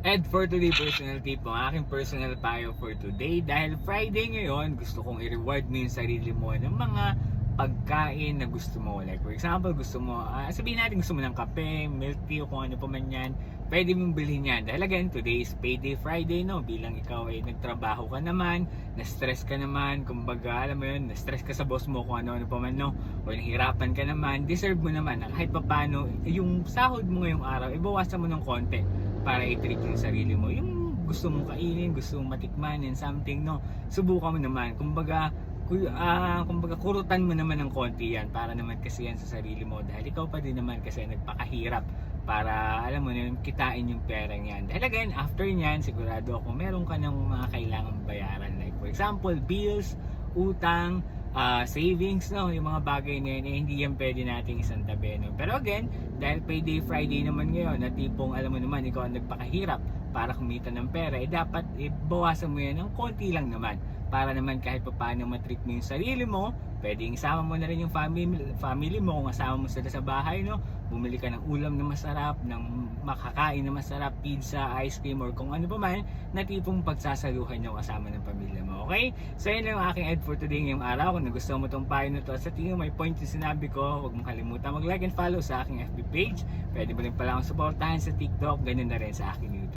And for today personal tip, ang aking personal payo for today, dahil Friday ngayon, gusto kong i-reward mo yung sarili mo ng mga pagkain na gusto mo. Like for example, gusto mo, sabihin natin gusto mo ng kape, milk tea, o kung ano pa man yan, pwede mong bilhin yan. Dahil again, today is payday Friday, no? Bilang ikaw ay nagtrabaho ka naman, na-stress ka naman, kumbaga, alam mo yun, na-stress ka sa boss mo, kung ano-ano pa man, no? O nahihirapan ka naman, deserve mo naman na kahit papano, yung sahod mo ngayong araw, ibawasan mo ng konti para i-treat yung sarili mo. Yung gusto mong kainin, gusto mong matikman and something, no? Subukan mo naman. Kumbaga kurutan mo naman ng konti yan para naman kasi yan sa sarili mo, dahil ikaw pa din naman kasi nagpakahirap para alam mo na yung kitain yung perang yan. Dahil again, after nyan, sigurado ako meron ka ng mga kailangang bayaran, like for example, bills, utang, savings, no? Yung mga bagay na yun, hindi yan pwede nating isang tabi, no? Pero again, dahil payday Friday naman ngayon, na tipong alam mo naman, ikaw ang nagpakahirap para kumita ng pera, dapat bawasan mo yan ng konti lang naman para naman kahit pa paano matreat mo yung sarili mo. Pwedeng isama mo na rin yung family mo kung asama mo sila sa bahay, no? Bumili ka ng ulam na masarap, ng makakain na masarap, pizza, ice cream, or kung ano pa man na tipong pagsasaluhan nyo kasama ng pamilya mo, okay? So yun lang ang aking ad for today ngayong araw. Kung nagustuhan mo tong payo na to at sa tingin mo may point yung sinabi ko, huwag mong kalimutan mag-like and follow sa aking FB page. Pwede mo rin pala akong supportahan sa TikTok, ganun na rin sa aking YouTube.